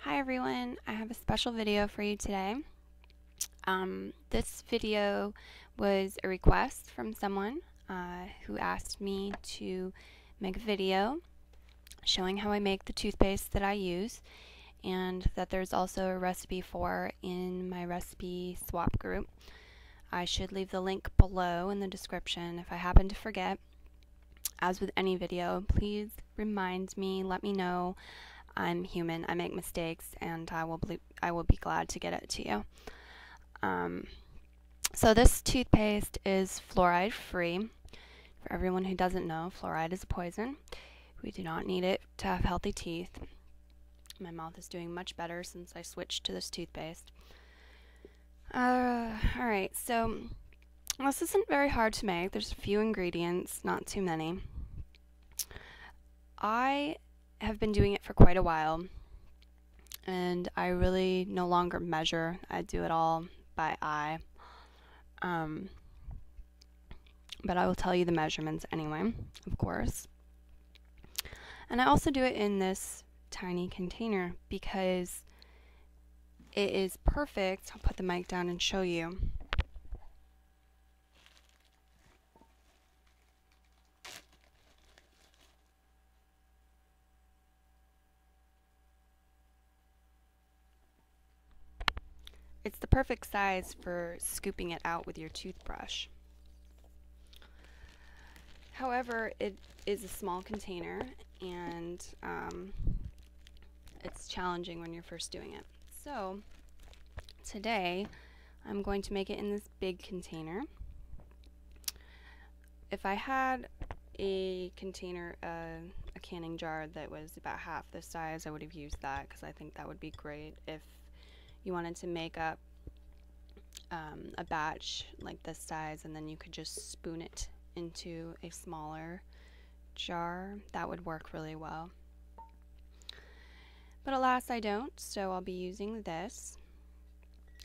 Hi everyone, I have a special video for you today. This video was a request from someone who asked me to make a video showing how I make the toothpaste that I use, and that there's also a recipe for in my recipe swap group. I should leave the link below in the description if I happen to forget. As with any video, please remind me, let me know. I'm human, I make mistakes, and I will be glad to get it to you. So this toothpaste is fluoride free. For everyone who doesn't know, fluoride is a poison. We do not need it to have healthy teeth. My mouth is doing much better since I switched to this toothpaste. Alright, so this isn't very hard to make. There's a few ingredients, not too many. I have been doing it for quite a while, and I really no longer measure. I do it all by eye. But I will tell you the measurements anyway, of course. And I also do it in this tiny container because it is perfect. I'll put the mic down and show you. It's the perfect size for scooping it out with your toothbrush. However, it is a small container, and it's challenging when you're first doing it. So today I'm going to make it in this big container. If I had a container, a canning jar that was about half this size, I would have used that because I think that would be great if you wanted to make up a batch like this size, and then you could just spoon it into a smaller jar. That would work really well. But alas, I don't, so I'll be using this.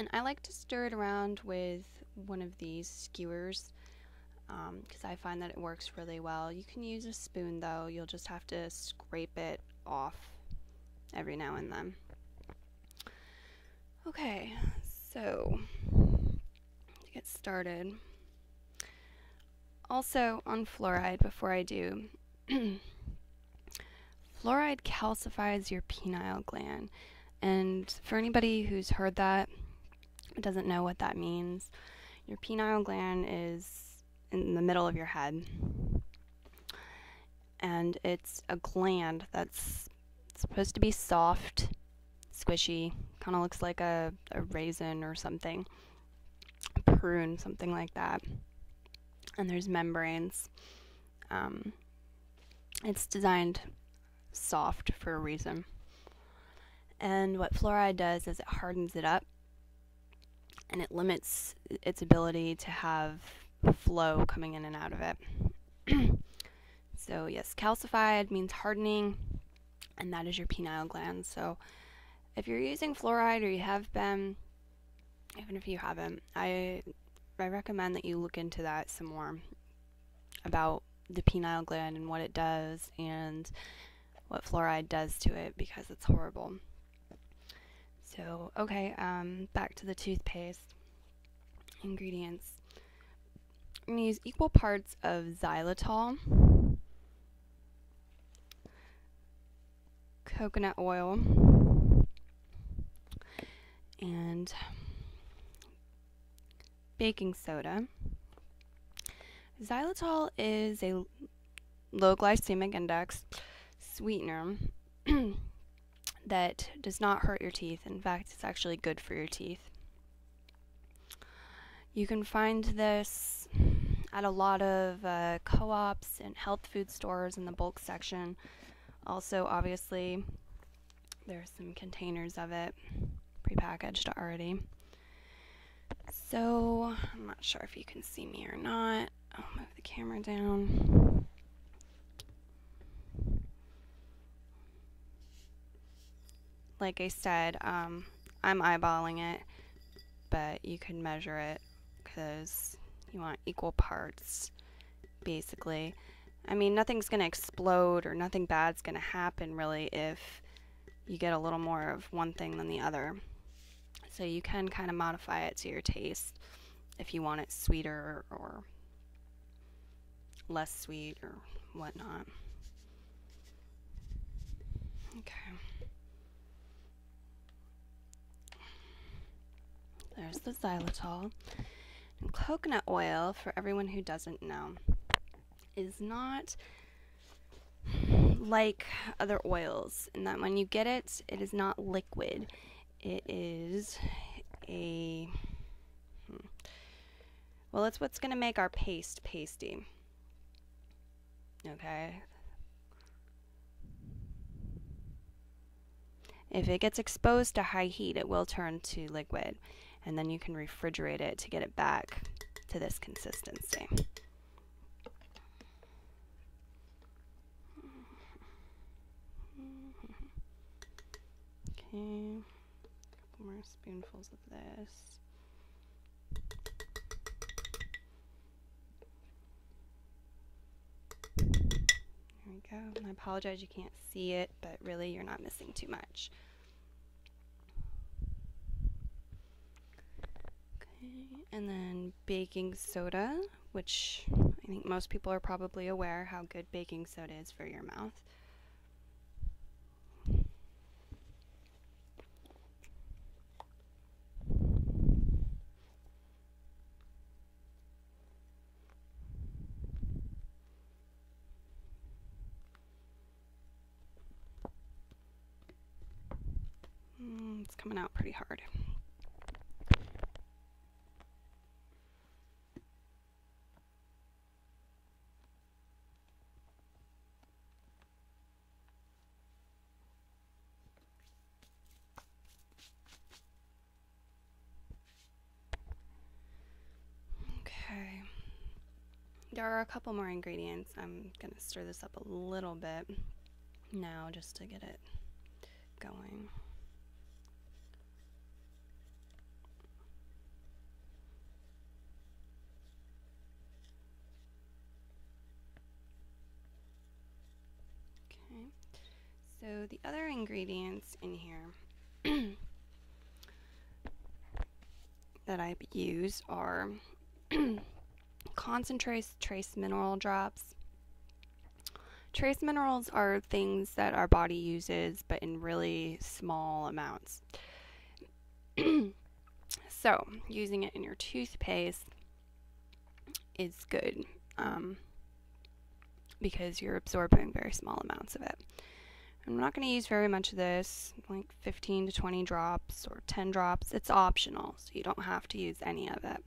And I like to stir it around with one of these skewers because I find that it works really well. You can use a spoon though, you'll just have to scrape it off every now and then. Okay, so to get started, also on fluoride, before I do, fluoride calcifies your penile gland, and for anybody who's heard that, doesn't know what that means, your penile gland is in the middle of your head, and it's a gland that's supposed to be soft, squishy, kind of looks like a raisin or something, a prune, something like that. And there's membranes. It's designed soft for a reason. And what fluoride does is it hardens it up, and it limits its ability to have flow coming in and out of it. So yes, calcified means hardening, and that is your penile gland. So if you're using fluoride, or you have been, even if you haven't, I recommend that you look into that some more, about the penile gland and what it does and what fluoride does to it, because it's horrible. So, okay, back to the toothpaste. Ingredients. I'm going to use equal parts of xylitol, coconut oil, and baking soda. Xylitol is a low glycemic index sweetener that does not hurt your teeth. In fact, it's actually good for your teeth. You can find this at a lot of co-ops and health food stores in the bulk section. Also, obviously, there's some containers of it prepackaged already. So, I'm not sure if you can see me or not. I'll move the camera down. Like I said, I'm eyeballing it, but you can measure it because you want equal parts, basically. I mean, nothing's going to explode or nothing bad's going to happen, really, if you get a little more of one thing than the other. So you can kind of modify it to your taste if you want it sweeter or less sweet or whatnot. Okay. There's the xylitol. And coconut oil, for everyone who doesn't know, is not like other oils in that when you get it, it is not liquid. It is a... well, it's what's going to make our paste pasty. Okay. If it gets exposed to high heat, it will turn to liquid, and then you can refrigerate it to get it back to this consistency. Okay, a couple more spoonfuls of this. There we go. And I apologize you can't see it, but really you're not missing too much. Okay, and then baking soda, which I think most people are probably aware how good baking soda is for your mouth. It's coming out pretty hard. Okay. There are a couple more ingredients. I'm going to stir this up a little bit now just to get it going. Okay. So the other ingredients in here that I use are concentrate trace mineral drops. Trace minerals are things that our body uses, but in really small amounts. So, using it in your toothpaste is good because you're absorbing very small amounts of it. I'm not going to use very much of this, like 15 to 20 drops or 10 drops. It's optional, so you don't have to use any of it.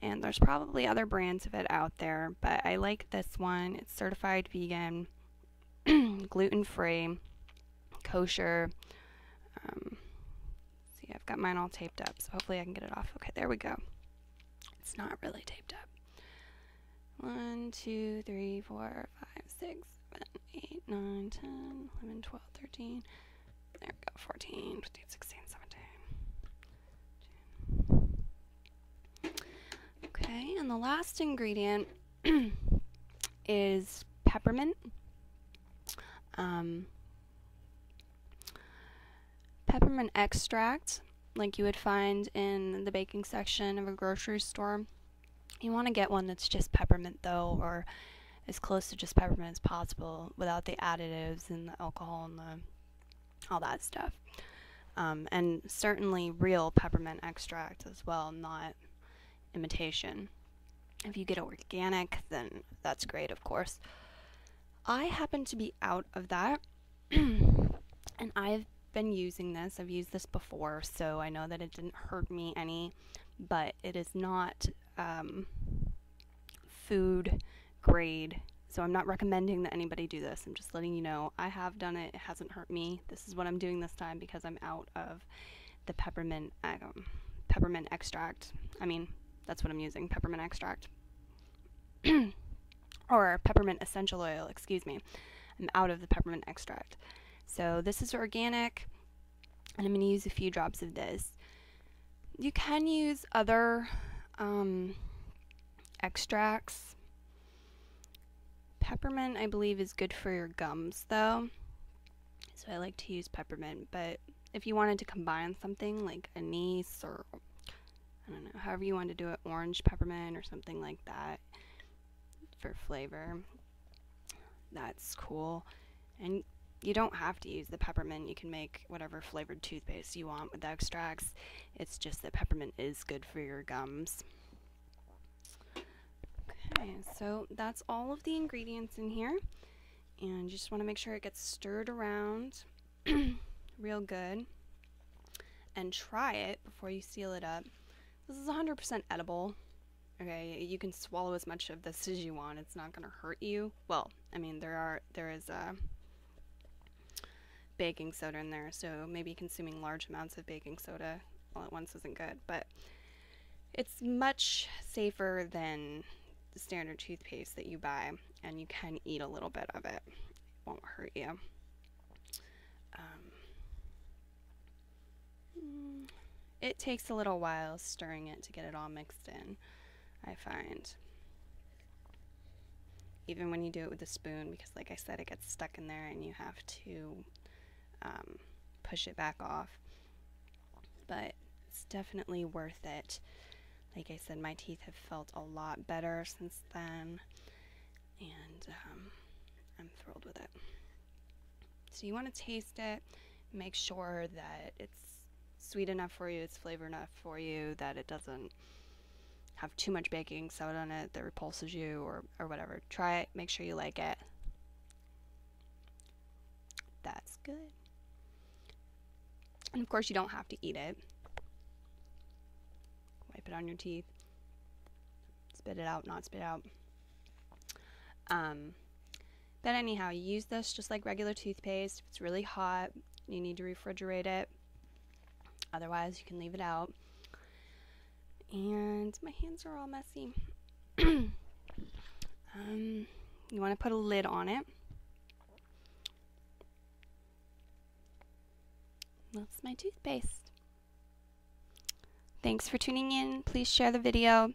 And there's probably other brands of it out there, but I like this one. It's certified vegan, gluten-free, kosher. See, I've got mine all taped up, so hopefully I can get it off. Okay, there we go. It's not really taped up. 1, 2, 3, 4, 5, 6, 7, 8, 9, 10, 11, 12, 13. There we go. 14, 15, 16, 17. Okay, and the last ingredient is peppermint. Peppermint extract, like you would find in the baking section of a grocery store. You want to get one that's just peppermint though, or as close to just peppermint as possible without the additives and the alcohol and all that stuff. And certainly real peppermint extract as well, not imitation. If you get organic, then that's great, of course. I happen to be out of that, and I've been using this. I've used this before, so I know that it didn't hurt me any, but it is not food grade, so I'm not recommending that anybody do this. I'm just letting you know I have done it. It hasn't hurt me. This is what I'm doing this time because I'm out of the peppermint extract. I mean, that's what I'm using, peppermint extract. Or peppermint essential oil, excuse me. I'm out of the peppermint extract. So this is organic, and I'm going to use a few drops of this. You can use other extracts. Peppermint, I believe, is good for your gums, though. So I like to use peppermint, but if you wanted to combine something like anise or, I don't know, however you want to do it, orange peppermint or something like that for flavor, that's cool. And you don't have to use the peppermint. You can make whatever flavored toothpaste you want with the extracts. It's just that peppermint is good for your gums. Okay, so that's all of the ingredients in here. And you just want to make sure it gets stirred around real good. And try it before you seal it up. This is 100% edible. Okay, you can swallow as much of this as you want. It's not going to hurt you. Well, I mean, there is baking soda in there, so maybe consuming large amounts of baking soda all at once isn't good, but it's much safer than the standard toothpaste that you buy, and you can eat a little bit of it. It won't hurt you. It takes a little while stirring it to get it all mixed in, I find. Even when you do it with a spoon, because like I said, it gets stuck in there and you have to push it back off. But it's definitely worth it. Like I said, my teeth have felt a lot better since then, and I'm thrilled with it. So you want to taste it, make sure that it's sweet enough for you, it's flavor enough for you, that it doesn't have too much baking soda in it that repulses you or whatever. Try it, make sure you like it. That's good. And of course you don't have to eat it. Wipe it on your teeth. Spit it out, not spit out. But anyhow, you use this just like regular toothpaste. If it's really hot, you need to refrigerate it. Otherwise, you can leave it out. And my hands are all messy. You want to put a lid on it. That's my toothpaste. Thanks for tuning in. Please share the video.